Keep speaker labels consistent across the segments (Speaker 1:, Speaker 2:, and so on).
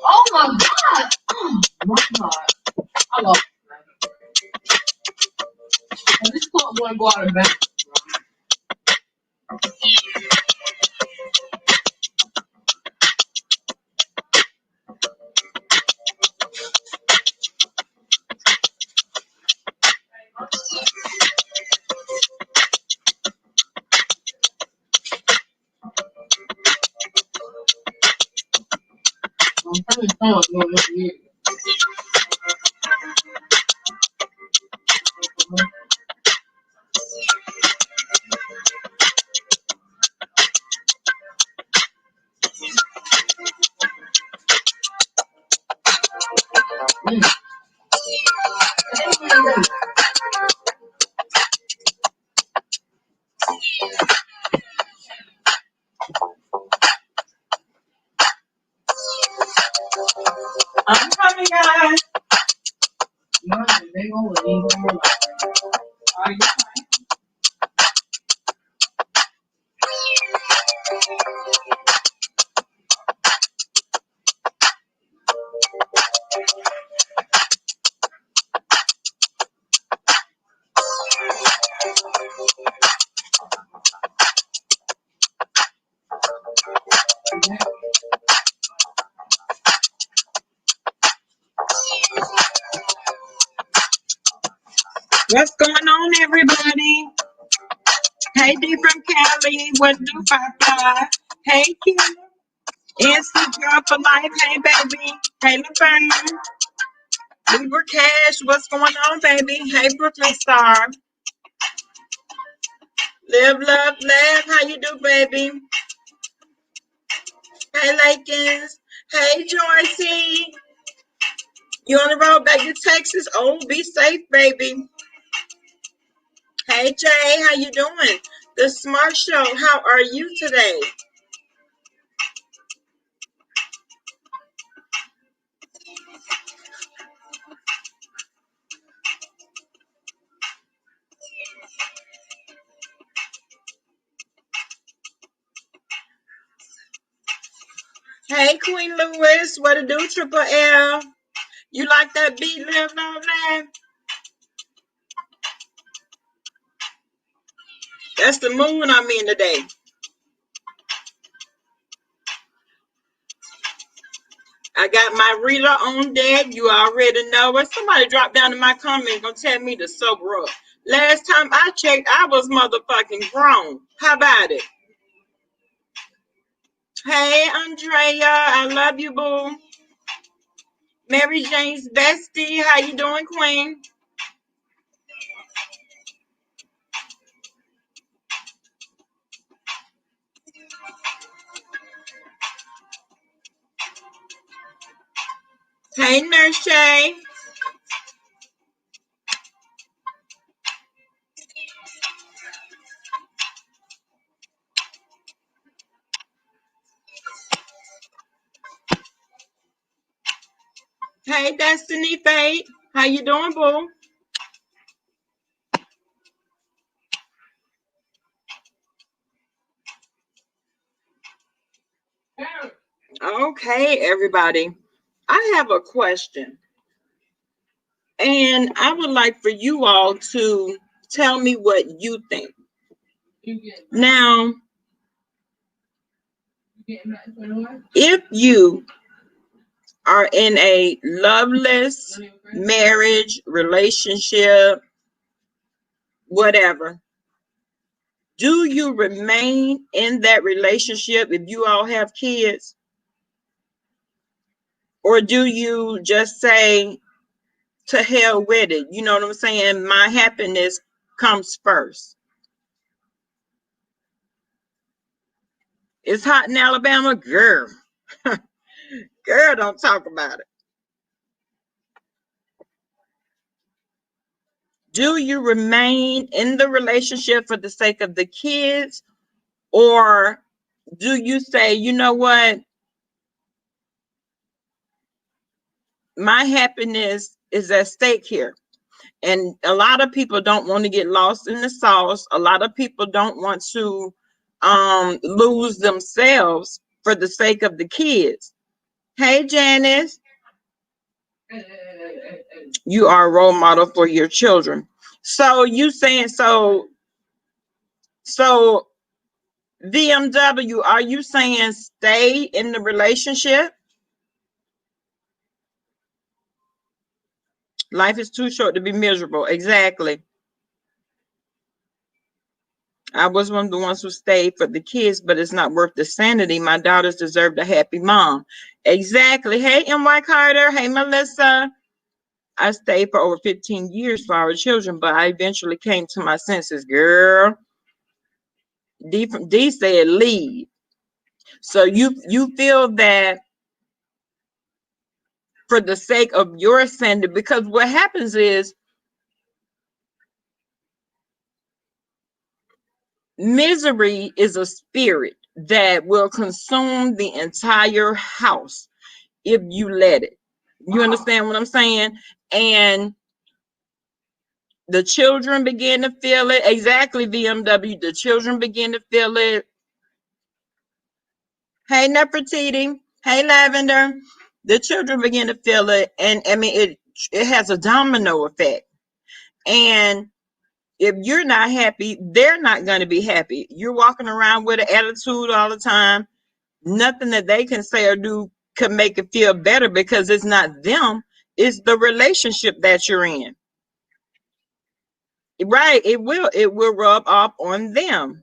Speaker 1: Oh my God! Oh my God! I love it. I just don't want to go out of bed. I'm pretty sure I'm going to eat.
Speaker 2: I'm coming, guys.
Speaker 1: No, they go with me.
Speaker 2: Are you fine? What's going on, everybody? Hey, D from Cali. What do 5-5? Hey, Kim. Instant girl for life. Hey, baby. Hey, Laverne. Libra Cash. What's going on, baby? Hey, Brooklyn Star. Live, love, laugh. How you do, baby? Hey, Lakins. Hey, Joycey. You on the road back to Texas? Oh, be safe, baby. Hey, Jay. How you doing? The Smart Show. How are you today? Hey, Queen Lewis. What to do, Triple L? You like that beat, Live, Love, Laugh? That's the mood I'm in today. I got my reeler on deck. You already know it. Somebody drop down in my comment gonna tell me to sober up. Last time I checked, I was motherfucking grown. How about it? Hey, Andrea. I love you, boo. Mary Jane's bestie. How you doing, Queen? Hey, Nurse Shay. Hey, Destiny Fate. How you doing, boo? Okay, everybody. I have a question. And I would like for you all to tell me what you think. Now, if you are in a loveless marriage, relationship, whatever, do you remain in that relationship if you all have kids? Or do you just say, to hell with it? You know what I'm saying? My happiness comes first. It's hot in Alabama, girl. Girl, don't talk about it. Do you remain in the relationship for the sake of the kids, or do you say, you know what, my happiness is at stake here? And a lot of people don't want to get lost in the sauce. A lot of people don't want to lose themselves for the sake of the kids. Hey, Janice, you are a role model for your children. So you saying so VMW, are you saying stay in the relationship? Life is too short to be miserable. Exactly. I was one of the ones who stayed for the kids, but it's not worth the sanity. My daughters deserve a happy mom. Exactly. Hey, M.Y. Carter. Hey, Melissa. I stayed for over 15 years for our children, but I eventually came to my senses. Girl, D said leave. So you feel that for the sake of your sanity, because what happens is misery is a spirit that will consume the entire house if you let it. You understand what I'm saying? And the children begin to feel it. Exactly, VMW. The children begin to feel it. Hey, Nefertiti. Hey, Lavender. The children begin to feel it, and I mean it has a domino effect. And if you're not happy, they're not going to be happy. You're walking around with an attitude all the time. Nothing that they can say or do can make it feel better, because it's not them, it's the relationship that you're in. Right, it will rub off on them.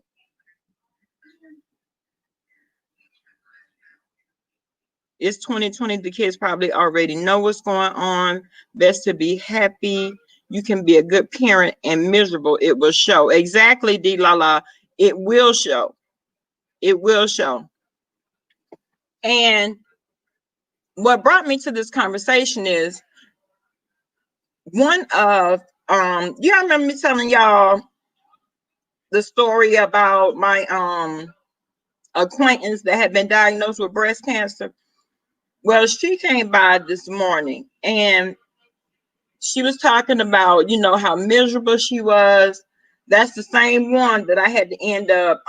Speaker 2: It's 2020. The kids probably already know what's going on. Best to be happy. You can be a good parent and miserable. It will show. Exactly, D Lala. It will show. It will show. And what brought me to this conversation is one of you remember me telling y'all the story about my acquaintance that had been diagnosed with breast cancer. Well, she came by this morning and she was talking about, you know, how miserable she was. That's the same one that I had to end up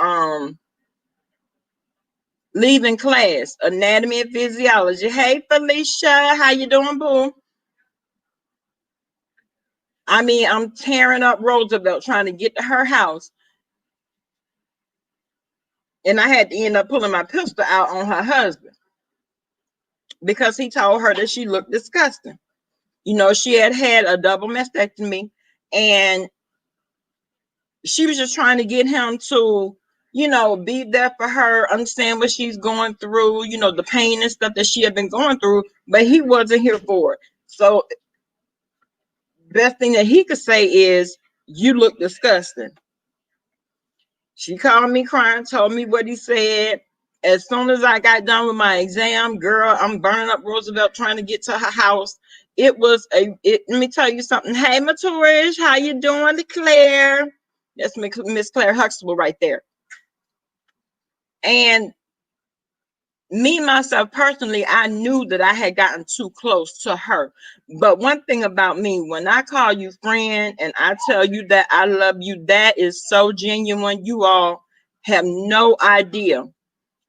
Speaker 2: leaving class, anatomy and physiology. Hey, Felicia, how you doing, boo? I mean, I'm tearing up Roosevelt trying to get to her house. And I had to end up pulling my pistol out on her husband because he told her that she looked disgusting. You know, she had had a double mastectomy, and she was just trying to get him to, you know, be there for her, understand what she's going through, you know, the pain and stuff that she had been going through, but he wasn't here for it. So best thing that he could say is, you look disgusting. She called me crying, told me what he said. As soon as I got done with my exam, girl, I'm burning up Roosevelt trying to get to her house. It was let me tell you something. Hey, Maturish, how you doing, Claire? That's Miss Claire Huxtable right there. And me, myself, personally, I knew that I had gotten too close to her. But one thing about me, when I call you friend and I tell you that I love you, that is so genuine. You all have no idea,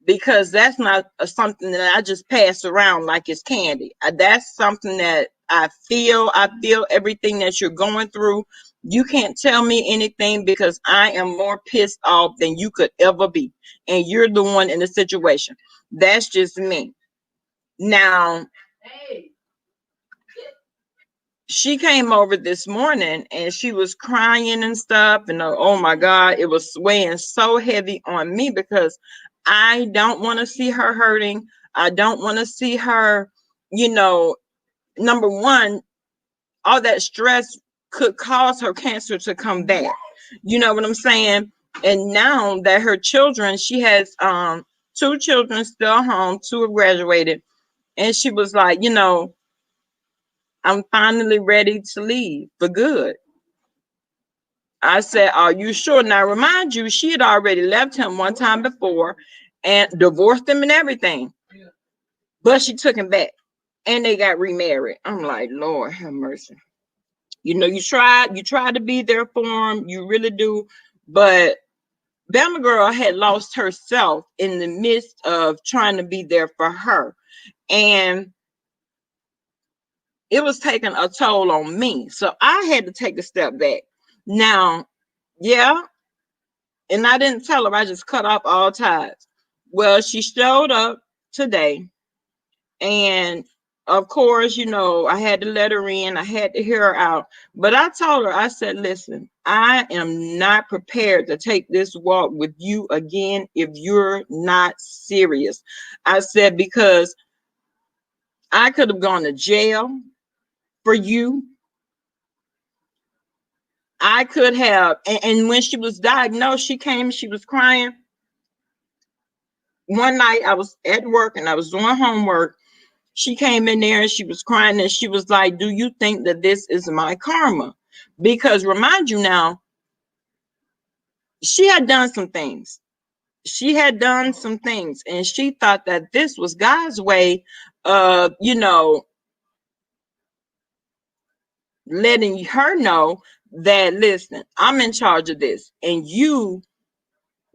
Speaker 2: because that's not something that I just pass around like it's candy. That's something that I feel. I feel everything that you're going through. You can't tell me anything, because I am more pissed off than you could ever be. And you're the one in the situation. That's just me. Now, she came over this morning and she was crying and stuff. And oh my God, it was weighing so heavy on me, because I don't want to see her hurting. I don't want to see her, you know, number one, all that stress could cause her cancer to come back. You know what I'm saying? And now that her children, she has 2 children still home, 2 have graduated. And she was like, I'm finally ready to leave for good. I said, are you sure? Now, remind you, she had already left him one time before and divorced him and everything. But she took him back and they got remarried. I'm like, Lord have mercy. You try to be there for him. You really do. But Bama Girl had lost herself in the midst of trying to be there for her. And it was taking a toll on me. So I had to take a step back. Now, yeah, and I didn't tell her, I just cut off all ties. Well, she showed up today, and of course, I had to let her in, I had to hear her out. But I told her, I said, listen, I am not prepared to take this walk with you again if you're not serious. I said, because I could have gone to jail for you. I could have, and when she was diagnosed, she was crying. One night I was at work and I was doing homework. She came in there and she was crying and she was like, do you think that this is my karma? Because remind you now, she had done some things. She had done some things and she thought that this was God's way of, letting her know that, listen, I'm in charge of this and you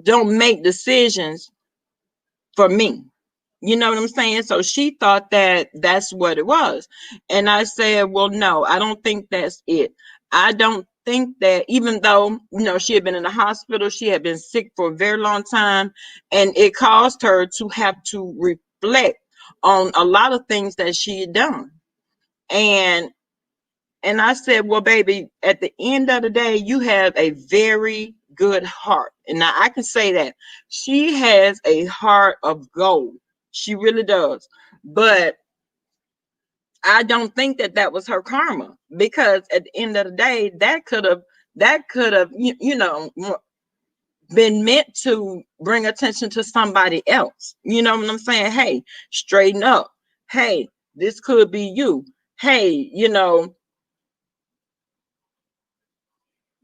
Speaker 2: don't make decisions for me. You know what I'm saying? So she thought that that's what it was. And I said, well, no, I don't think that's it. I don't think that, even though, she had been in the hospital, she had been sick for a very long time, and it caused her to have to reflect on a lot of things that she had done. And I said, well, baby, at the end of the day, you have a very good heart. And now I can say that she has a heart of gold. She really does. But I don't think that was her karma, because at the end of the day, that could have, been meant to bring attention to somebody else. You know what I'm saying? Hey, straighten up. Hey, this could be you. Hey,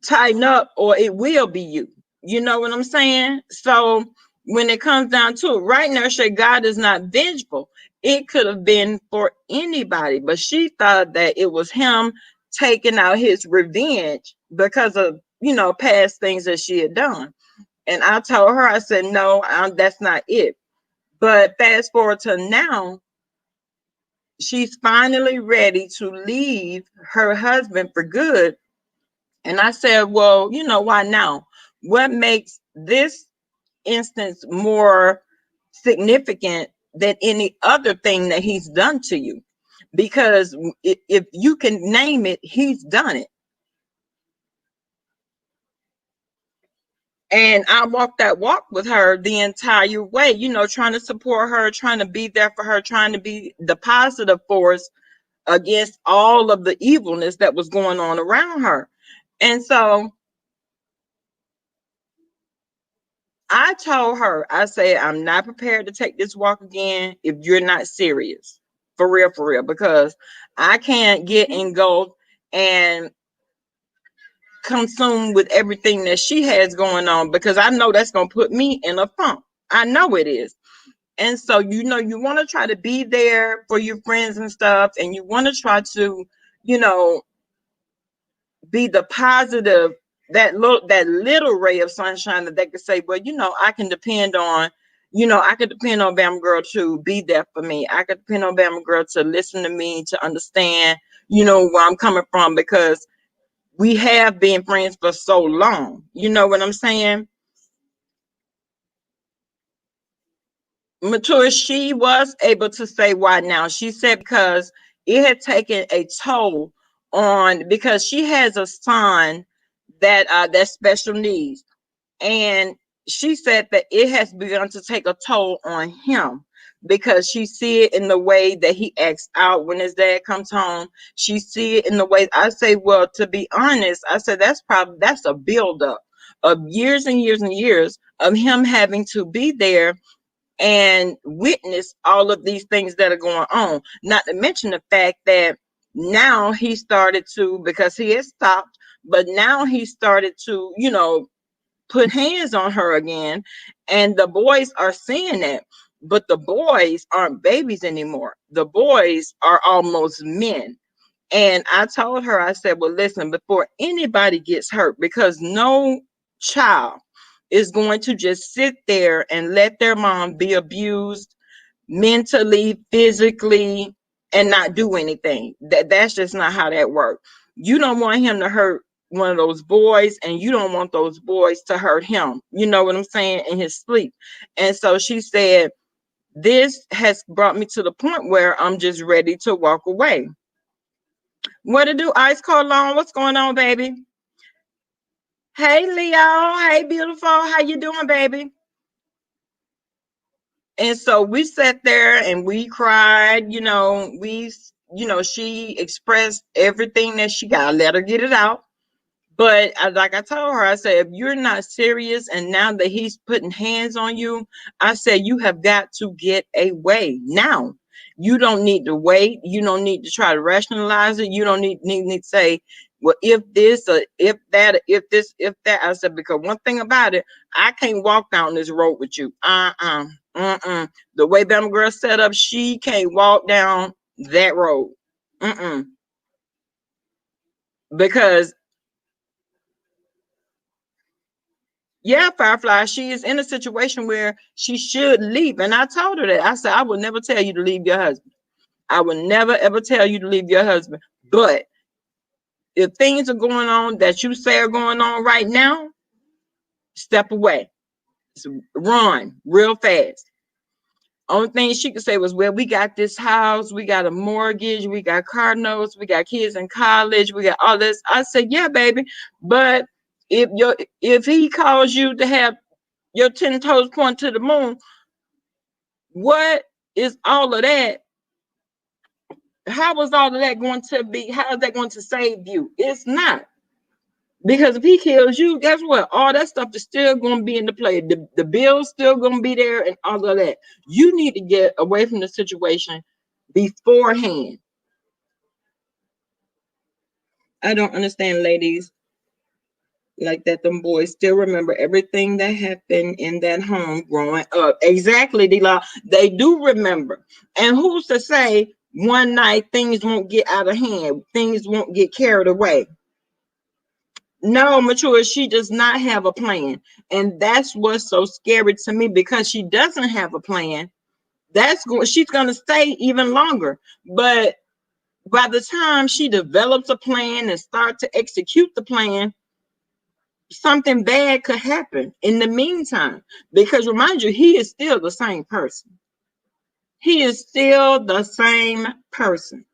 Speaker 2: tighten up or it will be you. You know what I'm saying? So when it comes down to it, right now, God is not vengeful. It could have been for anybody, but she thought that it was him taking out his revenge because of, past things that she had done. And I told her, I said, no, that's not it. But fast forward to now, she's finally ready to leave her husband for good. And I said, well, why now? What makes this instance more significant than any other thing that he's done to you? Because if you can name it, he's done it. And I walked that walk with her the entire way, trying to support her, trying to be there for her, trying to be the positive force against all of the evilness that was going on around her. And so I told her, I said, I'm not prepared to take this walk again if you're not serious. For real, because I can't get engulfed and consumed with everything that she has going on, because I know that's going to put me in a funk. I know it is. And so, you want to try to be there for your friends and stuff, and you want to try to, be the positive, that little ray of sunshine that they could say, well, I can depend on, Bama Girl to be there for me. I could depend on Bama Girl to listen to me, to understand, where I'm coming from, because we have been friends for so long. You know what I'm saying? Mature, she was able to say why now. She said because it had taken a toll on, because she has a son that special needs, and she said that it has begun to take a toll on him, because she see it in the way that he acts out when his dad comes home. She see it in the way, I say, well, to be honest, I said that's a buildup of years and years and years of him having to be there and witness all of these things that are going on. Not to mention the fact that now he started to, because he has stopped, but now he started to, put hands on her again. And the boys are seeing that. But the boys aren't babies anymore. The boys are almost men. And I told her, I said, well, listen, before anybody gets hurt, because no child is going to just sit there and let their mom be abused mentally, physically, and not do anything. That's just not how that works. You don't want him to hurt one of those boys, and you don't want those boys to hurt him. You know what I'm saying? In his sleep. And so she said, this has brought me to the point where I'm just ready to walk away. What to do, Ice Cold Long? What's going on, baby? Hey, Leo. Hey, beautiful. How you doing, baby? And so we sat there and we cried. She expressed everything that she got. Let her get it out. But like I told her, I said, if you're not serious, and now that he's putting hands on you, I said, you have got to get away now. You don't need to wait. You don't need to try to rationalize it. You don't need to say, well, if this or if that, or if this, if that. I said, because one thing about it, I can't walk down this road with you. The way them girl set up, she can't walk down that road. Because yeah, Firefly, she is in a situation where she should leave. And I told her that. I said, I will never tell you to leave your husband. I will never, ever tell you to leave your husband. But if things are going on that you say are going on right now, step away. Run real fast. Only thing she could say was, well, we got this house, we got a mortgage, we got car notes, we got kids in college, we got all this. I said, yeah, baby. But if he calls you to have your 10 toes point to the moon, what is all of that? How is all of that going to be? How is that going to save you? It's not. Because if he kills you, guess what? All that stuff is still going to be in the play. The bill's still going to be there and all of that. You need to get away from the situation beforehand. I don't understand, ladies, like that them boys still remember everything that happened in that home growing up. Exactly, D-Law. They do remember. And who's to say one night things won't get out of hand, things won't get carried away? No, Mature, she does not have a plan. And that's what's so scary to me, because she doesn't have a plan. She's going to stay even longer. But by the time she develops a plan and start to execute the plan, something bad could happen in the meantime. Because remind you, he is still the same person. He is still the same person.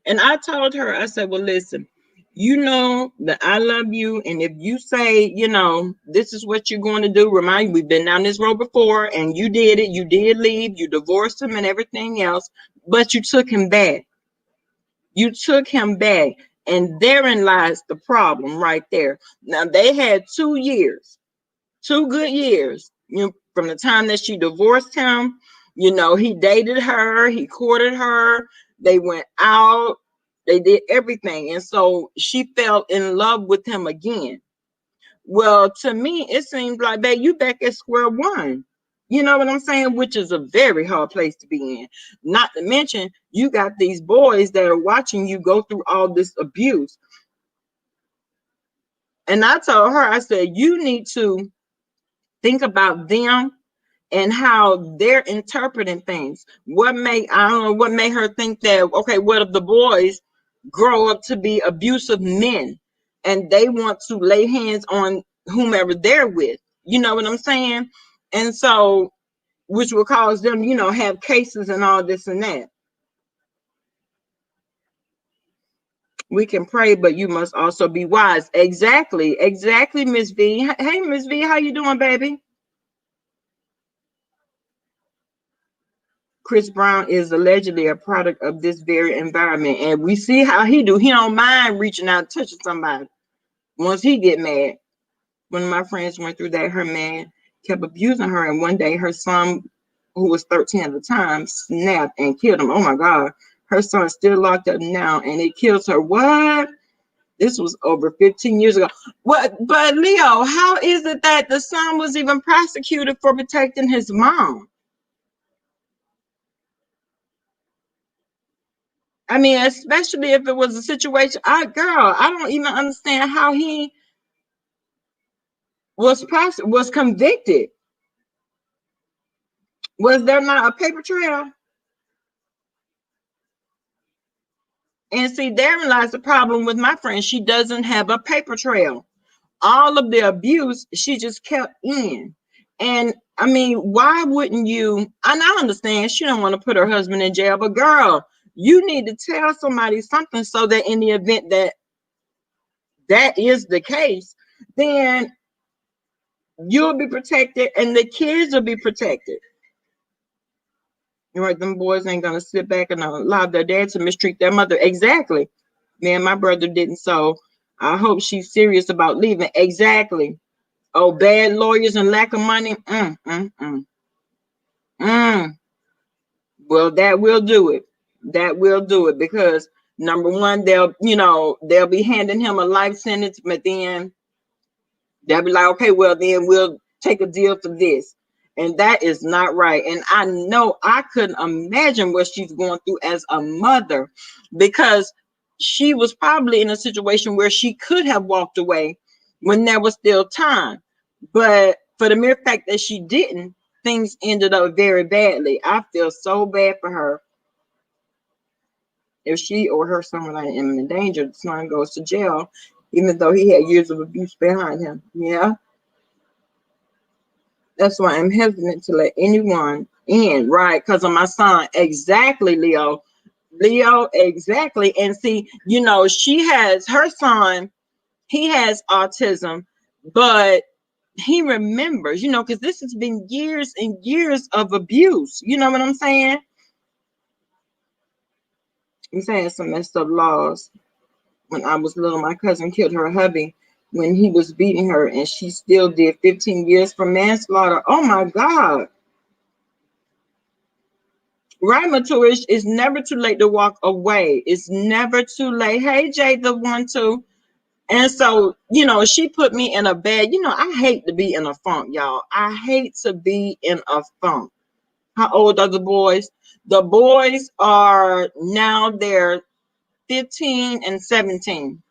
Speaker 2: And I told her, I said, well, listen, you know that I love you. And if you say, this is what you're going to do, remind you, we've been down this road before and you did it. You did leave, you divorced him and everything else, but you took him back. You took him back. And therein lies the problem right there. Now, they had 2 years, 2 good years, from the time that she divorced him. He dated her, he courted her, they went out, they did everything. And so she fell in love with him again. Well, to me, it seems like, babe, you back at square one. You know what I'm saying? Which is a very hard place to be in. Not to mention, you got these boys that are watching you go through all this abuse. And I told her, I said, you need to think about them and how they're interpreting things. I don't know what made her think that, okay, what if the boys grow up to be abusive men and they want to lay hands on whomever they're with? You know what I'm saying? And so, which will cause them, have cases and all this and that. We can pray, but you must also be wise. Exactly, Miss V. Hey, Miss V, how you doing, baby? Chris Brown is allegedly a product of this very environment, and we see how he do. He don't mind reaching out and touching somebody once he get mad. One of my friends went through that. Her man kept abusing her, and one day her son, who was 13 at the time, snapped and killed him. Oh my God. Her son's still locked up now, and it kills her. What? This was over 15 years ago. What? But Leo, how is it that the son was even prosecuted for protecting his mom? I mean, especially if it was a situation. I don't even understand how he was convicted. Was there not a paper trail? And see, therein lies the problem with my friend. She doesn't have a paper trail. All of the abuse she just kept in. And I mean, why wouldn't you? And I understand she don't want to put her husband in jail, but girl, you need to tell somebody something so that in the event that that is the case, then you'll be protected and the kids will be protected. Right? Them boys ain't gonna sit back and allow their dad to mistreat their mother. Exactly. Man, my brother didn't. So I hope she's serious about leaving. Exactly. Oh, bad lawyers and lack of money. Well, that will do it. That will do it because number one, they'll be handing him a life sentence, but then they'll be like, okay, well, then we'll take a deal for this. And that is not right. And I know I couldn't imagine what she's going through as a mother because she was probably in a situation where she could have walked away when there was still time. But for the mere fact that she didn't, things ended up very badly. I feel so bad for her. If she or her son were like in imminent danger, the son goes to jail, even though he had years of abuse behind him. Yeah. That's why I'm hesitant to let anyone in, right? Because of my son. Exactly, Leo. Leo, exactly. And see, she has her son, he has autism, but he remembers, because this has been years and years of abuse. You know what I'm saying? I'm saying some messed up laws. When I was little, my cousin killed her hubby when he was beating her, and she still did 15 years for manslaughter. Oh my God. Right, Maturish, it's never too late to walk away. It's never too late. Hey, Jay, the one, too. And so, she put me in a bed. I hate to be in a funk, y'all. I hate to be in a funk. How old are the boys? The boys are now they're 15 and 17.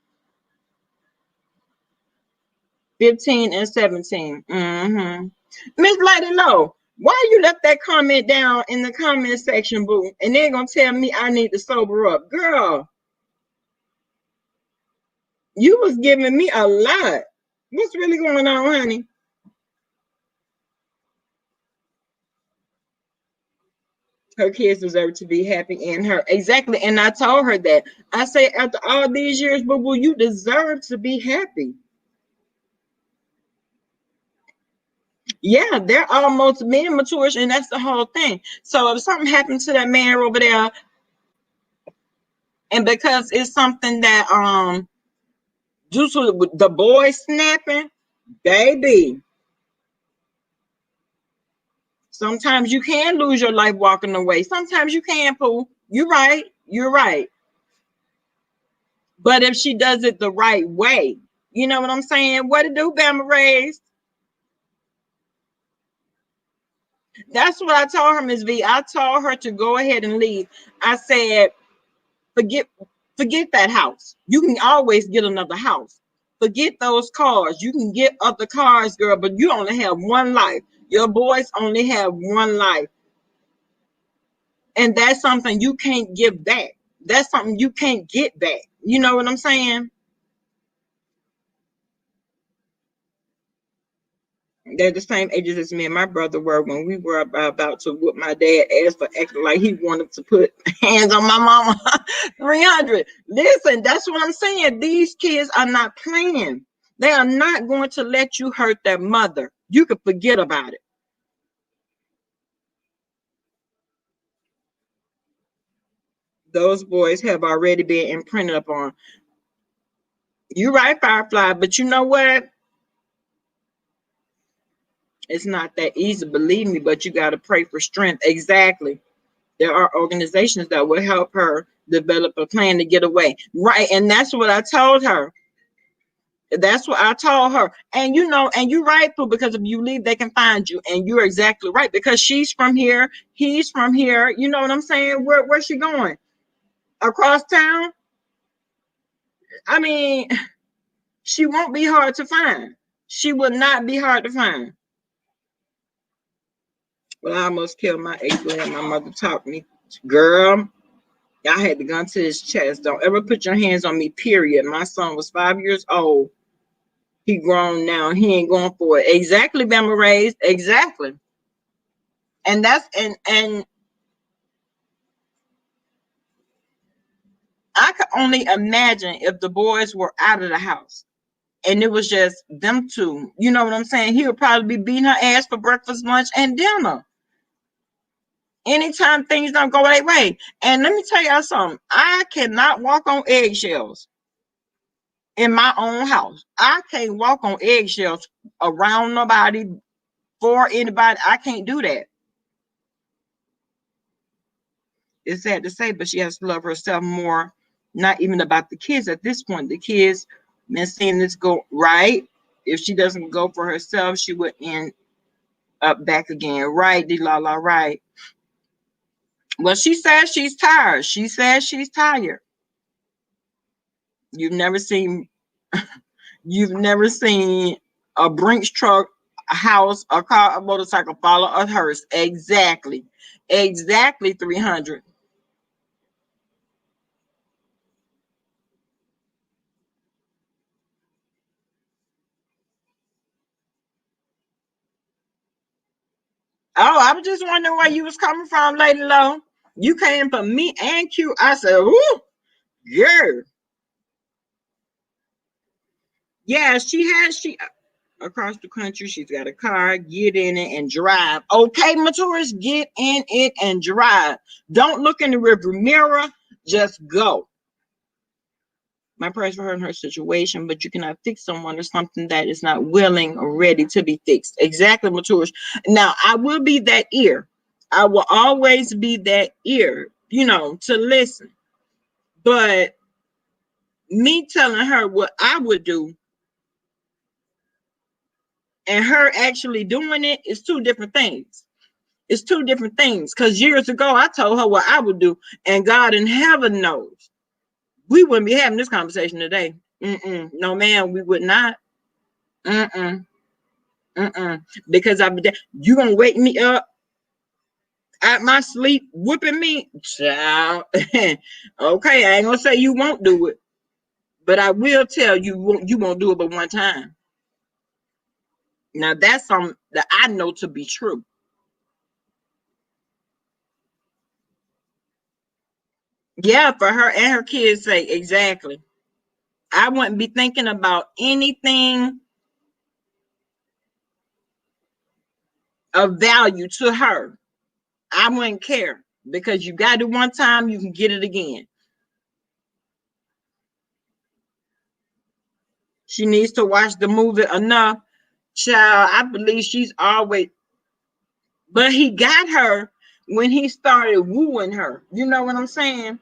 Speaker 2: 15 and 17. Miss Lady Low, why you left that comment down in the comment section, boo? And they're gonna tell me I need to sober up. Girl, you was giving me a lot. What's really going on, honey? Her kids deserve to be happy in her. Exactly. And I told her that. I say, after all these years, boo boo, you deserve to be happy. Yeah, they're almost being mature, and that's the whole thing. So if something happened to that man over there, and because it's something that due to the boy snapping, baby, sometimes you can lose your life walking away. Sometimes you can, Pooh. You're right. You're right. But if she does it the right way, you know what I'm saying? What to do, Bama Rays? That's what I told her, Miss V. I told her to go ahead and leave. I said, forget that house. You can always get another house. Forget those cars. You can get other cars, girl, but you only have one life. Your boys only have one life. And that's something you can't give back. That's something you can't get back. You know what I'm saying? They're the same ages as me and my brother were when we were about to whoop my dad ass for acting like he wanted to put hands on my mama. 300. Listen, that's what I'm saying. These kids are not playing. They are not going to let you hurt their mother. You can forget about it. Those boys have already been imprinted upon. You're right, Firefly, but you know what? It's not that easy, believe me, but you got to pray for strength. Exactly. There are organizations that will help her develop a plan to get away. Right. And that's what I told her. That's what I told her. And you know, and you're right, Pooh, because if you leave, they can find you. And you're exactly right, because she's from here, he's from here. You know what I'm saying? Where's she going? Across town? I mean, she won't be hard to find. She will not be hard to find. Well, I almost killed my eighth grade. My mother taught me, girl, I had the gun to his chest. Don't ever put your hands on me, period. My son was 5 years old. He grown now. He ain't going for it. Exactly, Bama raised. Exactly. And that's and I could only imagine if the boys were out of the house and it was just them two. You know what I'm saying? He would probably be beating her ass for breakfast, lunch, and dinner. Anytime things don't go their way. And let me tell y'all something. I cannot walk on eggshells in my own house. I can't walk on eggshells around nobody, for anybody. I can't do that. It's sad to say, but she has to love herself more. Not even about the kids at this point. The kids been seeing this go right. If she doesn't go for herself, she would end up back again. Right, Delilah, right. Well, she says she's tired. She says she's tired. You've never seen a Brinks truck, a house, a car, a motorcycle follow a hearse. Exactly. Exactly 300. Oh, I was just wondering where you was coming from, Lady Low. You came for me and Q. I said, ooh, yeah. Yeah, she across the country. She's got a car. Get in it and drive. Okay, Maturists, get in it and drive. Don't look in the rearview mirror. Just go. My prayers for her and her situation, but you cannot fix someone or something that is not willing or ready to be fixed. Exactly, Maturists. Now, I will be that ear. I will always be that ear, to listen. But me telling her what I would do and her actually doing it is two different things. It's two different things. Because years ago, I told her what I would do, and God in heaven knows we wouldn't be having this conversation today. No, ma'am, we would not. Mm-mm. Because you gonna wake me up at my sleep, whooping me, child. Okay, I ain't gonna say you won't do it, but I will tell you you won't do it but one time. Now that's something that I know to be true. Yeah, for her and her kids' sake, exactly. I wouldn't be thinking about anything of value to her. I wouldn't care because you got it one time, you can get it again. She needs to watch the movie enough. Child, I believe she's always, but he got her when he started wooing her. You know what I'm saying?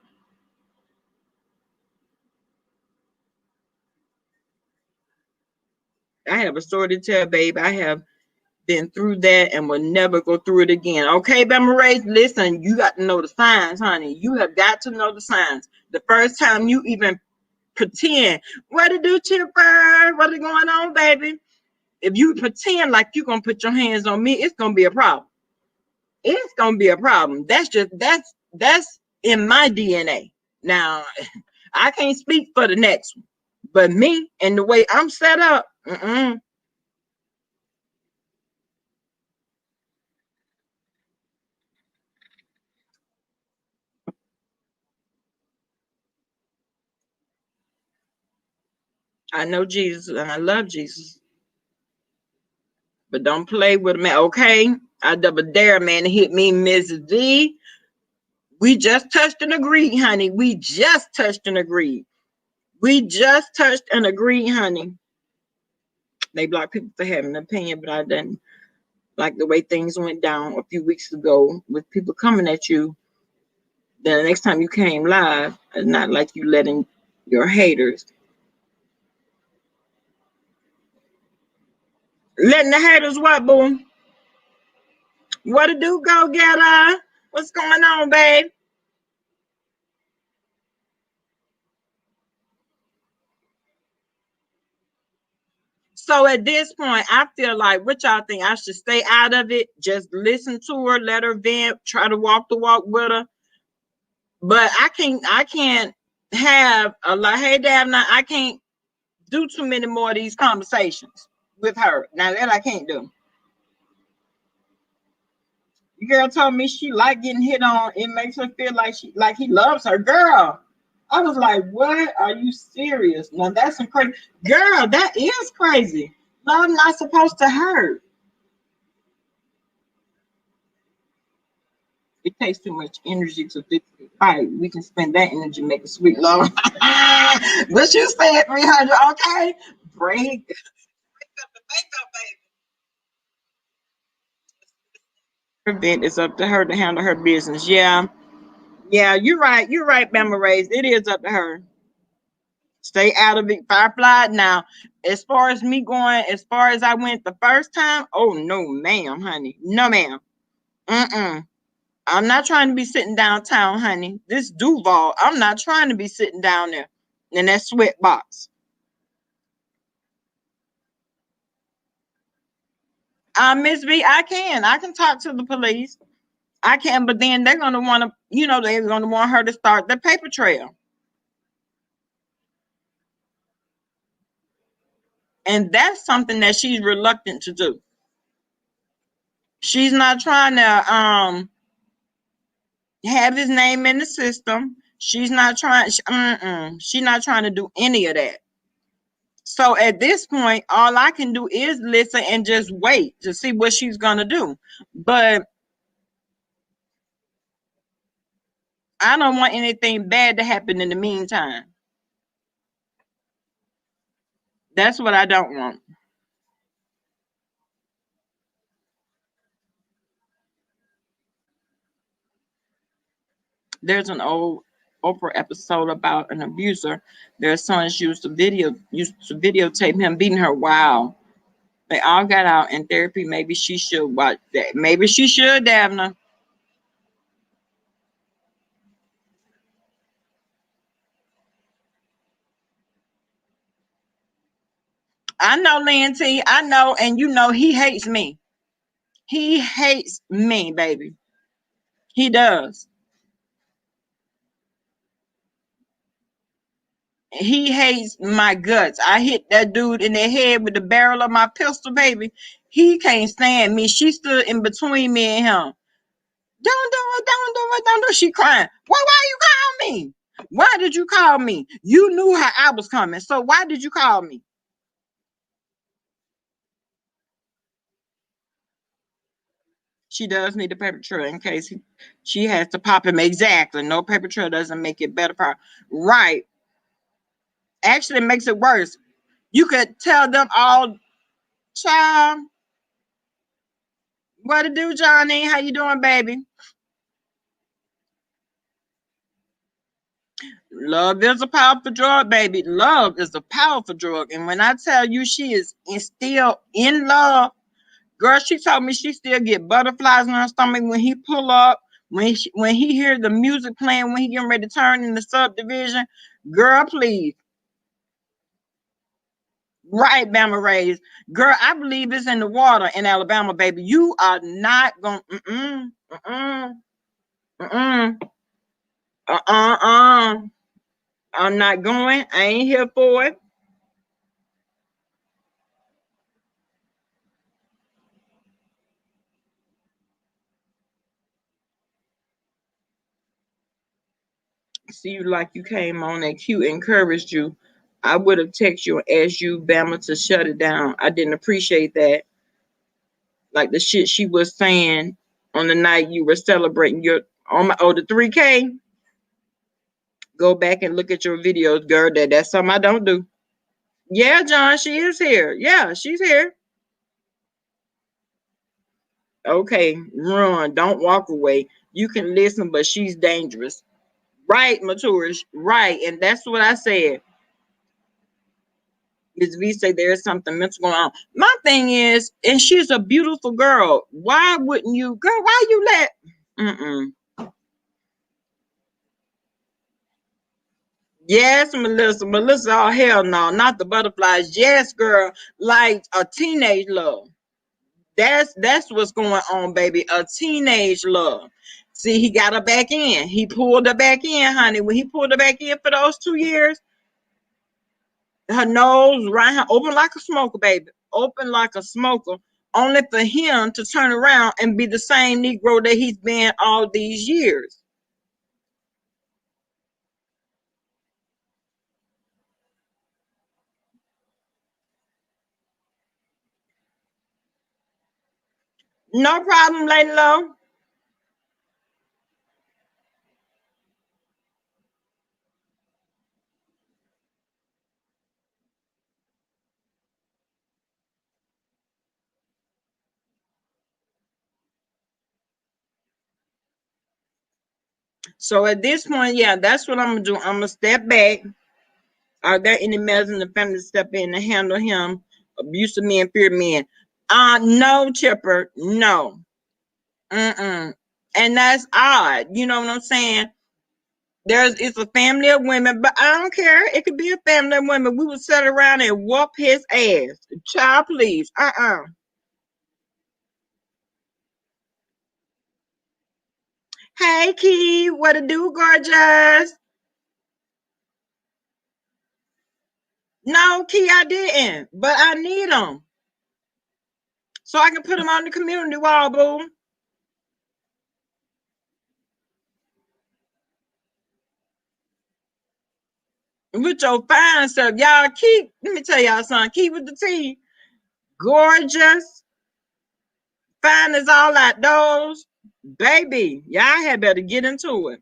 Speaker 2: I have a story to tell, babe. I have been through that and will never go through it again. Okay, Bama Race, listen, you got to know the signs, honey. You have got to know the signs. The first time you even pretend, what to do, Chipper? What is going on, baby? If you pretend like you're going to put your hands on me, it's going to be a problem. It's going to be a problem. That's in my DNA. Now, I can't speak for the next one, but me and the way I'm set up, I know Jesus and I love Jesus, but don't play with me, okay? I double dare, man, to hit me, Mrs. D. We just touched and agreed, honey. We just touched and agreed. We just touched and agreed, honey. They block people for having an opinion, but I didn't. like the way things went down a few weeks ago with people coming at you, then the next time you came live, it's not like you letting your haters, letting the haters what, boo? What to do, go getter? What's going on, babe? So at this point, I feel like, what y'all think? I should stay out of it, just listen to her, let her vent, try to walk the walk with her. But I can't have a like, hey Davna, I can't do too many more of these conversations with her. Now that I can't do. The girl told me she like getting hit on. It makes her feel like he loves her. Girl, I was like, what? Are you serious? Now that's some crazy. Girl, that is crazy. Love not supposed to hurt. It takes too much energy to fix it. All right, we can spend that energy making sweet love. What you said, 300, okay? Break up the makeup, baby. Event is up to her to handle her business. Yeah. Yeah, you're right. You're right, Bama Rays. It is up to her. Stay out of it. Firefly. Now, as far as me going, as far as I went the first time, oh no, ma'am, honey. No, ma'am. Mm-mm. I'm not trying to be sitting downtown, honey. This Duval, I'm not trying to be sitting down there in that sweat box. Miss B, I can talk to the police. I can, but then they're gonna want to, they're gonna want her to start the paper trail. And that's something that she's reluctant to do. She's not trying to have his name in the system. She's not trying. She's not trying to do any of that. So at this point, all I can do is listen and just wait to see what she's gonna do. But I don't want anything bad to happen in the meantime. That's what I don't want. There's an old Oprah episode about an abuser. Their sons used to videotape him beating her. Wow. They all got out in therapy. Maybe she should watch that. Maybe she should, Davna. I know, Lynn T. I know, and he hates me. He hates me, baby. He does. He hates my guts. I hit that dude in the head with the barrel of my pistol, baby. He can't stand me. She stood in between me and him. Don't do it, don't do it, don't do it. She crying. Why you call me? Why did you call me? You knew how I was coming. So why did you call me? She does need a paper trail in case she has to pop him. Exactly. No paper trail doesn't make it better. Right. Actually, it makes it worse. You could tell them all, child, what to do, Johnny? How you doing, baby? Love is a powerful drug, baby. Love is a powerful drug. And when I tell you she is still in love, girl, she told me she still get butterflies in her stomach when he pull up, when he hear the music playing, when he getting ready to turn in the subdivision. Girl, please. Right, Bama Rays. Girl, I believe it's in the water in Alabama, baby. You are not going to, I'm not going. I ain't here for it. See you like you came on and Q encouraged you. I would have texted you and asked you, Bama, to shut it down. I didn't appreciate that. Like the shit she was saying on the night you were celebrating your the 3K. Go back and look at your videos, girl. That's something I don't do. Yeah, John, she is here. Yeah, she's here. Okay, run. Don't walk away. You can listen, but she's dangerous. Right, Maturish. Right. And that's what I said. Ms. V say there's something mental going on. My thing is, and she's a beautiful girl. Why wouldn't you, girl? Why you let? Mm-mm. Yes, Melissa. Melissa, oh hell no, not the butterflies. Yes, girl, like a teenage love. That's what's going on, baby. A teenage love. See, he got her back in. He pulled her back in, honey. When he pulled her back in for those 2 years, her nose right her open like a smoker, baby. Open like a smoker. Only for him to turn around and be the same Negro that he's been all these years. No problem, Lady Low. So at this point, yeah, that's what I'm gonna do. I'm gonna step back. Are there any males in the family to step in and handle him? Abusive men, fear men. No, Chipper, no. Mm-mm. And that's odd. You know what I'm saying? It's a family of women, but I don't care. It could be a family of women. We would sit around and whoop his ass. Child, please. Hey, Key, what to do, gorgeous? No, Key, I didn't, but I need them so I can put them on the community wall, boo. With your fine stuff, y'all. Keep. Let me tell y'all something. Keep with the tea. Gorgeous, fine as all outdoors, baby. Y'all had better get into it.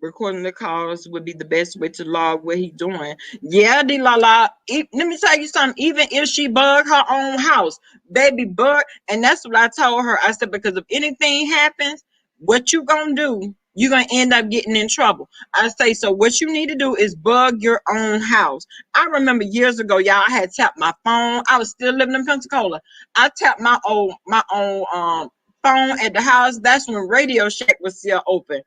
Speaker 2: Recording the calls would be the best way to log what he's doing. Yeah, D La La. Let me tell you something. Even if she bug her own house, baby bug, and that's what I told her. I said because if anything happens, what you gonna do? You're gonna end up getting in trouble. I say so. What you need to do is bug your own house. I remember years ago, y'all I had tapped my phone. I was still living in Pensacola. I tapped my own phone at the house. That's when Radio Shack was still open.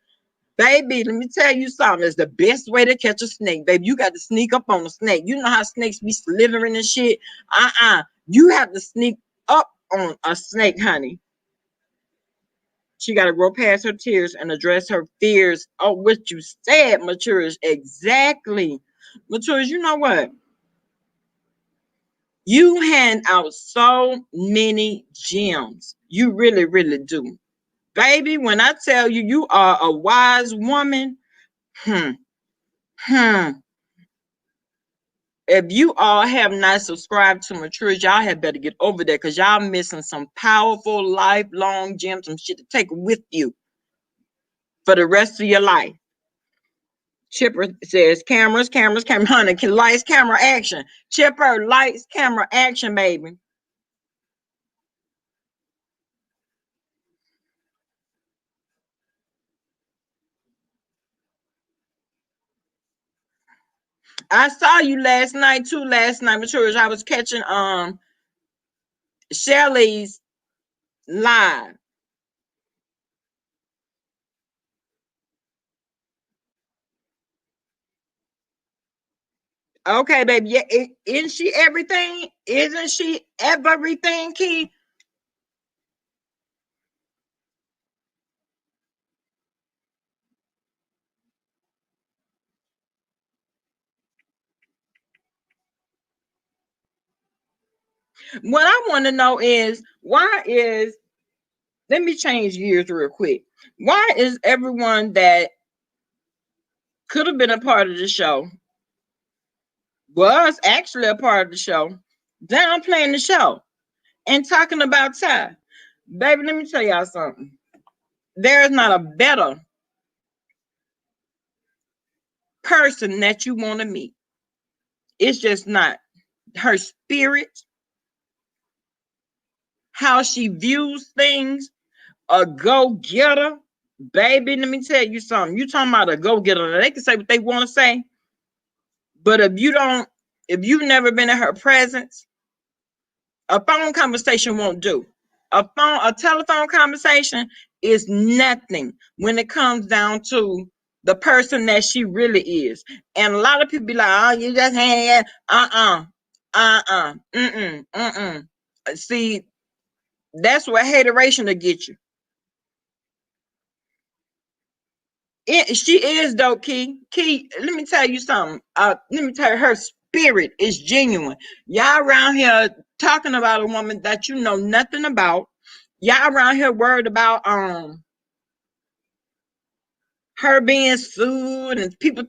Speaker 2: Baby, let me tell you something. It's the best way to catch a snake, baby. You got to sneak up on a snake. You know how snakes be slithering and shit. You have to sneak up on a snake, honey. She got to grow past her tears and address her fears. Oh, what you said, Matures. Exactly. Matures, you know what? You hand out so many gems. You really, really do. Baby, when I tell you you are a wise woman, hmm, hmm. If you all have not subscribed to Mature, y'all have better get over there because y'all missing some powerful lifelong gems, some shit to take with you for the rest of your life. Chipper says cameras, cameras, camera, honey, lights, camera, action. Chipper, lights, camera, action, baby. I saw you last night too. Last night, Mature, I was catching Shelly's live. Okay, baby. Yeah, isn't she everything? Isn't she everything, Key? What I want to know is why is let me change gears real quick. Why is everyone that could have been a part of the show, was actually a part of the show, downplaying the show and talking about Ty? Baby, let me tell y'all something. There is not a better person that you want to meet. It's just not. Her spirit, how she views things, a go-getter. Baby, let me tell you something. You talking about a go-getter. They can say what they want to say, but if you've never been in her presence, a phone conversation won't do. A telephone conversation is nothing when it comes down to the person that she really is. And a lot of people be like, "Oh, you just hang mm-mm. See, that's what hateration to get you. She is dope, Key. Key, let me tell you something. Let me tell you, her spirit is genuine. Y'all around here talking about a woman that you know nothing about. Y'all around here worried about her being sued and people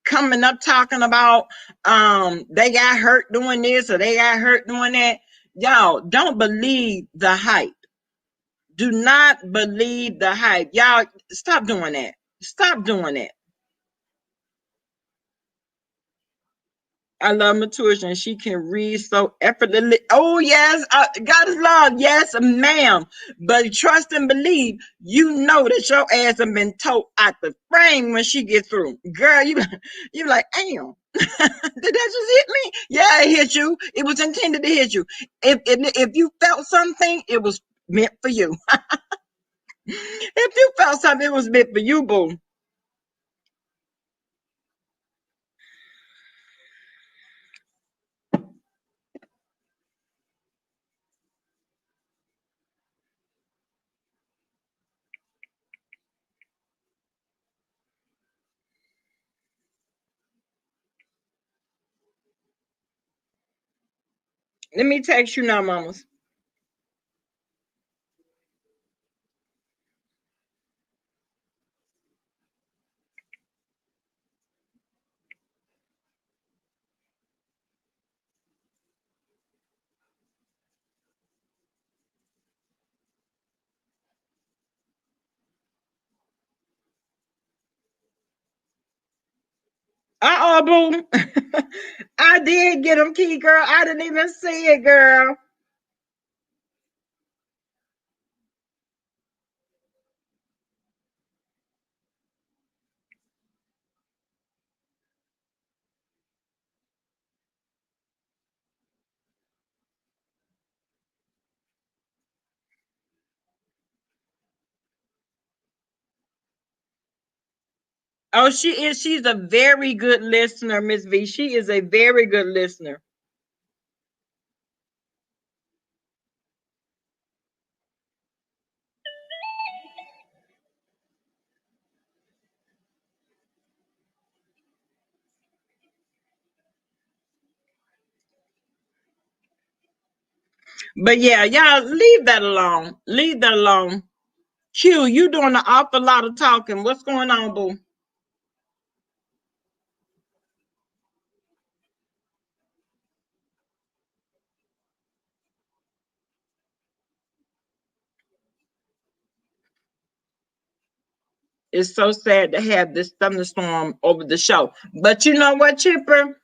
Speaker 2: coming up talking about they got hurt doing this or they got hurt doing that. Y'all don't believe the hype. Do not believe the hype. Y'all stop doing that. Stop doing that. I love Matusha and she can read so effortlessly. Oh, yes. God is love. Yes, ma'am. But trust and believe, you know that your ass have been told out the frame when she gets through. Girl, you like, damn. Did that just hit me? Yeah, it hit you. It was intended to hit you. If you felt something, it was meant for you. If you felt something, it was meant for you, boo. Let me text you now, mamas. Boo. I did get them, Key, girl. I didn't even see it, girl. Oh, she is. She's a very good listener, Miss V. She is a very good listener. But yeah, y'all leave that alone. Leave that alone. Q, you doing an awful lot of talking. What's going on, boo? It's so sad to have this thunderstorm over the show. But you know what, Chipper?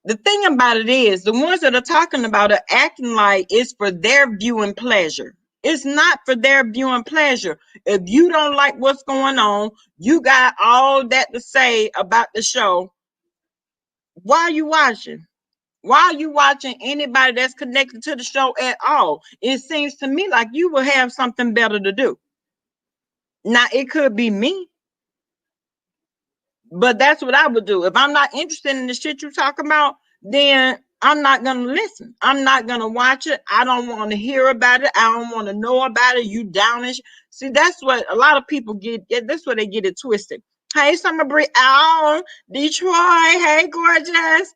Speaker 2: The thing about it is, the ones that are talking about it acting like it's for their viewing pleasure. It's not for their viewing pleasure. If you don't like what's going on, you got all that to say about the show. Why are you watching? Why are you watching anybody that's connected to the show at all? It seems to me like you will have something better to do. Now, it could be me, but that's what I would do. If I'm not interested in the shit you talking about, then I'm not gonna listen. I'm not gonna watch it. I don't want to hear about it. I don't want to know about it. You downish. See, that's what a lot of people get. That's where they get it twisted. Hey, Summer Bree, out Detroit. Hey, gorgeous.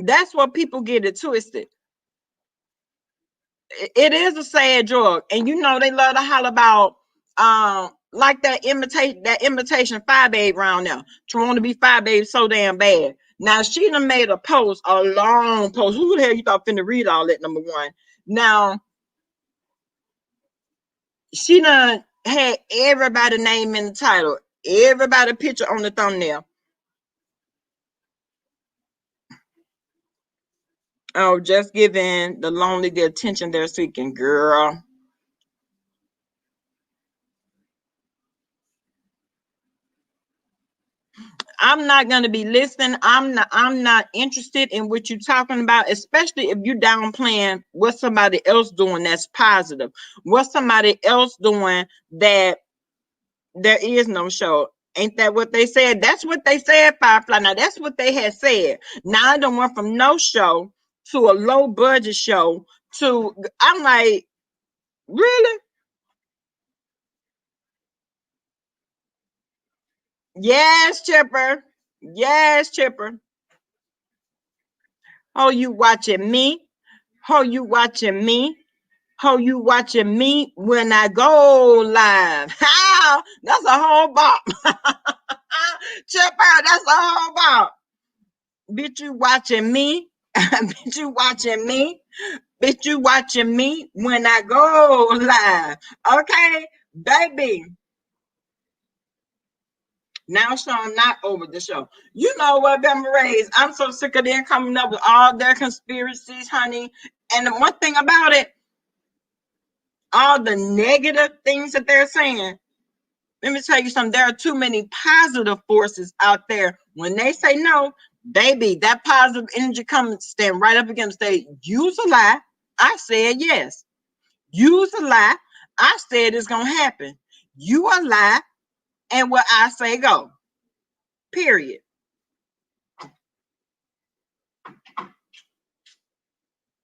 Speaker 2: That's what people get it twisted. It is a sad drug, and you know they love to holler about like that imitation Fire Babe round now. To want to be Fire Babe so damn bad. Now she done made a post, a long post. Who the hell you thought finna read all that? Number one. Now she done had everybody name in the title, everybody picture on the thumbnail. Oh, just giving the lonely the attention they're seeking, girl. I'm not gonna be listening. I'm not interested in what you're talking about, especially if you're downplaying what somebody else doing that's positive. What somebody else doing that there is no show. Ain't that what they said? That's what they said, Firefly. Now that's what they had said. Now I don't went from no show to a low budget show to I'm like, really? Yes, Chipper. Yes, Chipper. Oh, you watching me? Oh, you watching me? Oh, you watching me when I go live? How? That's a whole bop. Chipper, that's a whole bop. Bitch, you watching me? Bitch, you watching me? Bitch, you watching me when I go live? Okay, baby. Now, Sean, not over the show. You know what, Bama Rays? I'm so sick of them coming up with all their conspiracies, honey. And the one thing about it, all the negative things that they're saying. Let me tell you something. There are too many positive forces out there. When they say no, baby, that positive energy comes stand right up against say, use a lie. I said yes. Use a lie. I said it's gonna happen. You a lie, and what I say go. Period.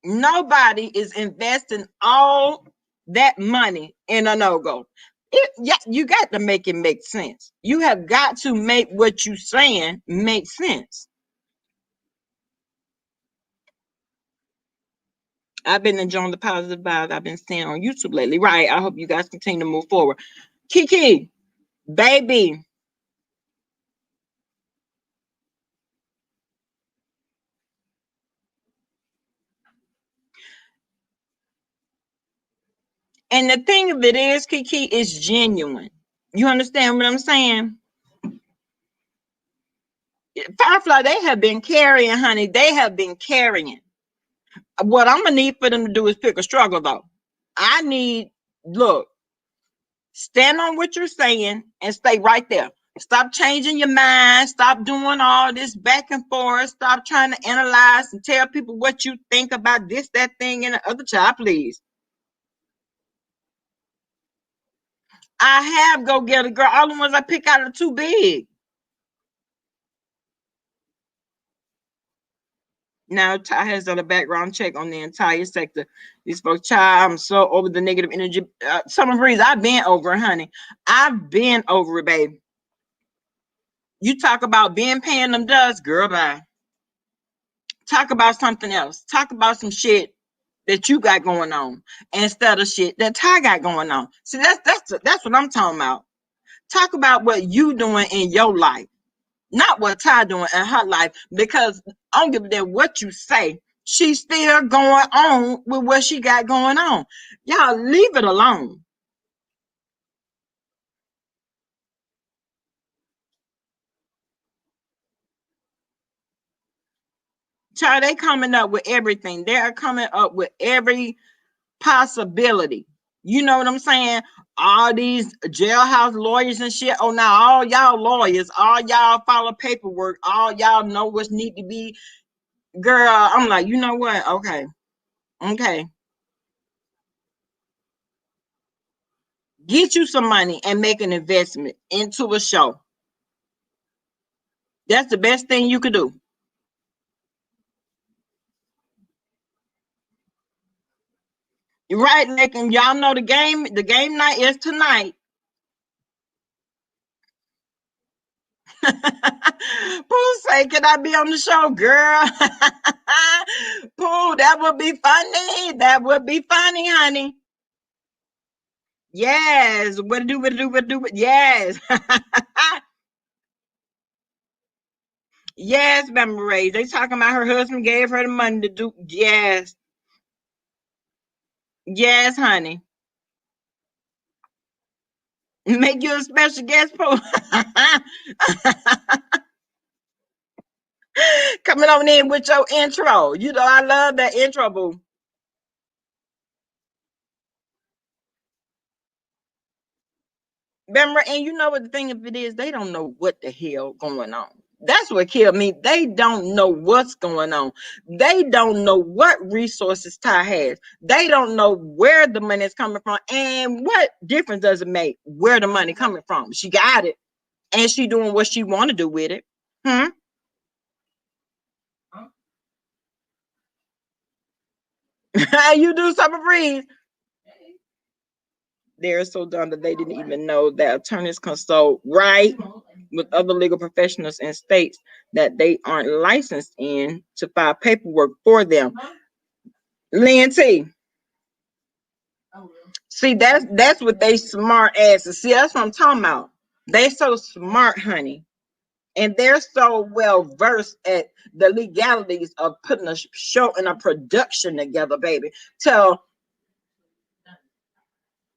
Speaker 2: Nobody is investing all that money in a no-go. Yeah, you got to make it make sense. You have got to make what you saying make sense. I've been enjoying the positive vibes I've been seeing on YouTube lately. Right. I hope you guys continue to move forward. Kiki, baby. And the thing of it is, Kiki, is genuine. You understand what I'm saying? Firefly, they have been carrying, honey. They have been carrying. What I'm gonna need for them to do is pick a struggle, though. I need look, stand on what you're saying and stay right there. Stop changing your mind. Stop doing all this back and forth. Stop trying to analyze and tell people what you think about this, that thing, and the other. Child, please. I have go get a girl. All the ones I pick out are too big. Now, Ty has done a background check on the entire sector. These folks, child, I'm so over the negative energy. Summer Breeze, I've been over it, honey. I've been over it, babe. You talk about being paying them dust, girl, bye. Talk about something else. Talk about some shit that you got going on instead of shit that Ty got going on. See, that's what I'm talking about. Talk about what you doing in your life, not what Ty doing in her life. Because I don't give a damn what you say. She's still going on with what she got going on. Y'all leave it alone. Child, they coming up with everything. They are coming up with every possibility. You know what I'm saying? All these jailhouse lawyers and shit. Oh, now all y'all lawyers, all y'all follow paperwork, all y'all know what's need to be. Girl, I'm like, you know what? Okay, okay. Get you some money and make an investment into a show. That's the best thing you could do. Right, like, and y'all know the game night is tonight. Pooh say, can I be on the show, girl? Pooh, that would be funny. That would be funny, honey. Yes. What to do, what to do, what to do. Yes. Yes, memories. They talking about her husband gave her the money to do. Yes. Yes, honey. Make you a special guest, Pooh. Coming on in with your intro. You know, I love that intro, boo. Remember, and you know what the thing of it is, they don't know what the hell going on. That's what killed me. They don't know what's going on. They don't know what resources Ty has. They don't know where the money is coming from. And what difference does it make where the money coming from? She got it. And she doing what she want to do with it. You do something, breathe. They're so dumb that they didn't even know that attorneys consult right with other legal professionals in states that they aren't licensed in to file paperwork for them. Lynn T. See, that's what they smart asses. See, that's what I'm talking about. They so smart, honey. And they're so well versed at the legalities of putting a show and a production together, baby. Till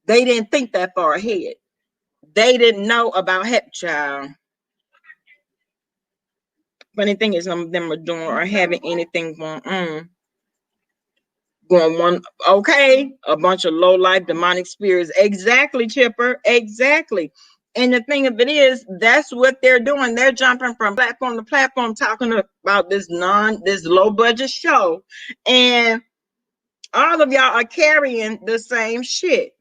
Speaker 2: they didn't think that far ahead. They didn't know about Hep Child. Funny thing is, none of them are doing or having anything going on. Okay, a bunch of low life demonic spirits. Exactly, Chipper. Exactly. And the thing of it is, that's what they're doing. They're jumping from platform to platform, talking about this low budget show, and all of y'all are carrying the same shit.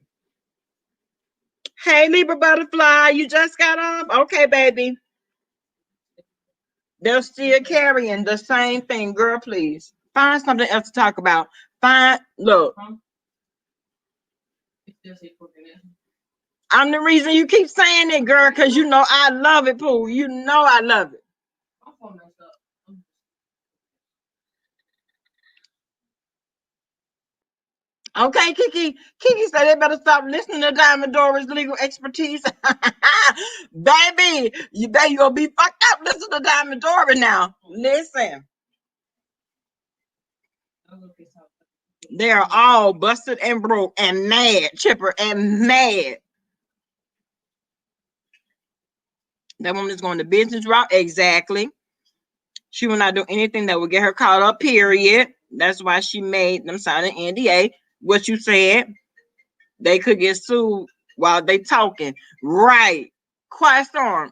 Speaker 2: Hey, Libra Butterfly, you just got off? Okay, baby. They're still carrying the same thing. Girl, please find something else to talk about. Look. I'm the reason you keep saying it, girl, because you know I love it, Pooh. You know I love it. Okay, Kiki. Kiki said they better stop listening to Diamond Dora's legal expertise. Baby, you bet you'll be fucked up. Listen to Diamond Dora now. Listen. They're all busted and broke and mad, Chipper, and mad. That woman is going the business route. Exactly. She will not do anything that will get her caught up, period. That's why she made them sign an NDA. What you said, they could get sued while they talking. Right. Quiet storm.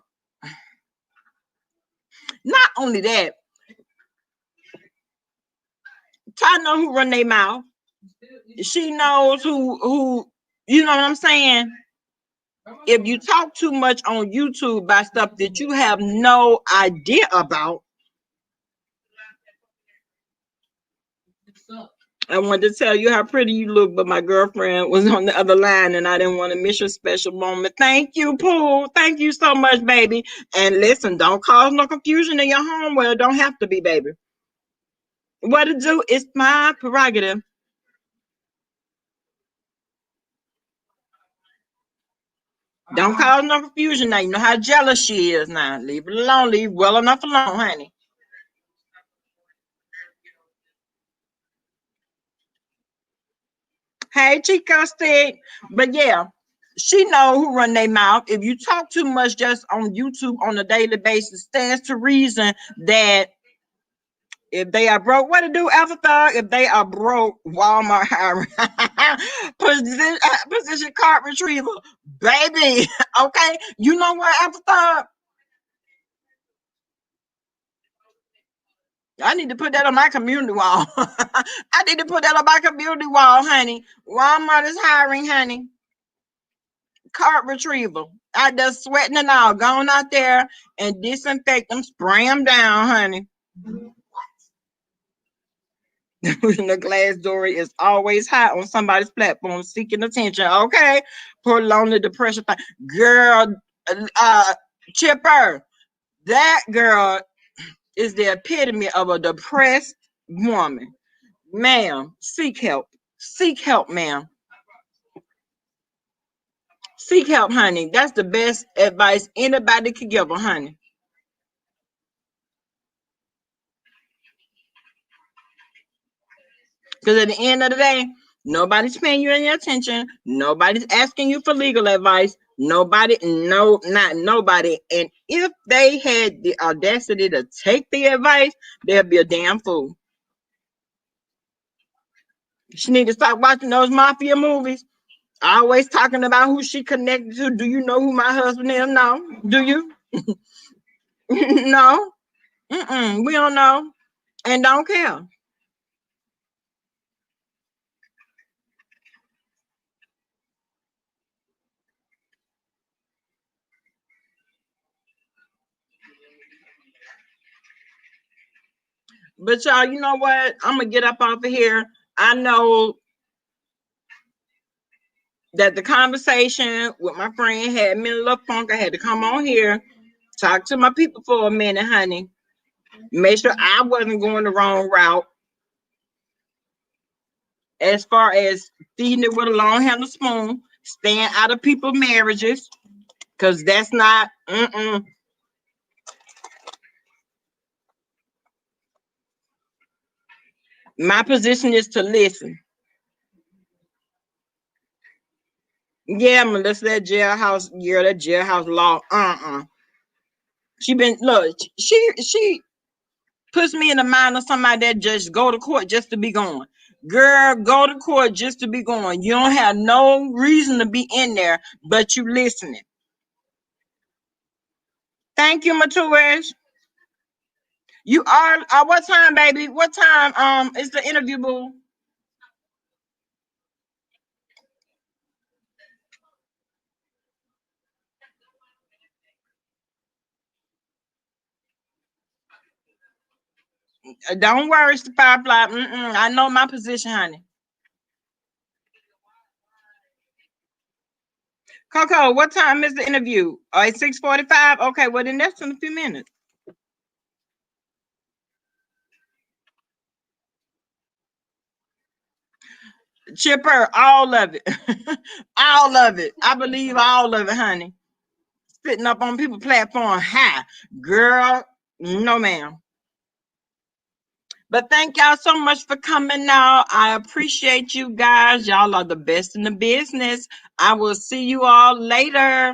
Speaker 2: Not only that, Ty know who run their mouth. She knows who, you know what I'm saying? If you talk too much on YouTube about stuff that you have no idea about, I wanted to tell you how pretty you look, but my girlfriend was on the other line and I didn't want to miss your special moment. Thank you, Pooh. Thank you so much, baby. And listen, don't cause no confusion in your home where it don't have to be, baby. What to do is my prerogative. Don't cause no confusion now. You know how jealous she is now. Leave it alone. Leave well enough alone, honey. Hey, Chico Stick. But yeah, she know who run their mouth. If you talk too much just on YouTube on a daily basis, stands to reason that if they are broke, what to do, Avatar? If they are broke, Walmart hiring. Position cart retriever. Baby, okay? You know what, Avatar? I need to put that on my community wall. I need to put that on my community wall, honey. Walmart is hiring, honey. Cart retrieval. I just sweating and all. Going out there and disinfect them, spray them down, honey. The glass door is always hot on somebody's platform seeking attention. Okay. Prolong the depression. Girl, Chipper, that girl is the epitome of a depressed woman. Ma'am, seek help. Seek help, ma'am. Seek help, honey. That's the best advice anybody could give her, honey. Because at the end of the day, nobody's paying you any attention. Nobody's asking you for legal advice. Nobody, no, not nobody. And if they had the audacity to take the advice, they'll be a damn fool. She need to stop watching those mafia movies. Always talking about who she connected to. Do you know who my husband is? No. Do you? No. We don't know and don't care. But y'all, you know what? I'm gonna get up off of here. I know that the conversation with my friend had me a little funk. I had to come on here, talk to my people for a minute, honey. Make sure I wasn't going the wrong route as far as feeding it with a long handle spoon, staying out of people's marriages, because that's not. My position is to listen. Yeah, Melissa, that jailhouse, yeah, that jailhouse law. She been look. She puts me in the mind of somebody that just go to court just to be going. Girl, go to court just to be going. You don't have no reason to be in there, but you listening. Thank you, Matuish. You are what time, baby? What time is the interview, boo? Don't worry, Firefly. I know my position, honey. Coco, what time is the interview? Oh, it's 6:45. Okay, well then that's in a few minutes. Chipper, all of it. All of it. I believe all of it, honey. Sitting up on people's platform high. Girl, no ma'am. But thank y'all so much for coming out. I appreciate you guys. Y'all are the best in the business. I will see you all later.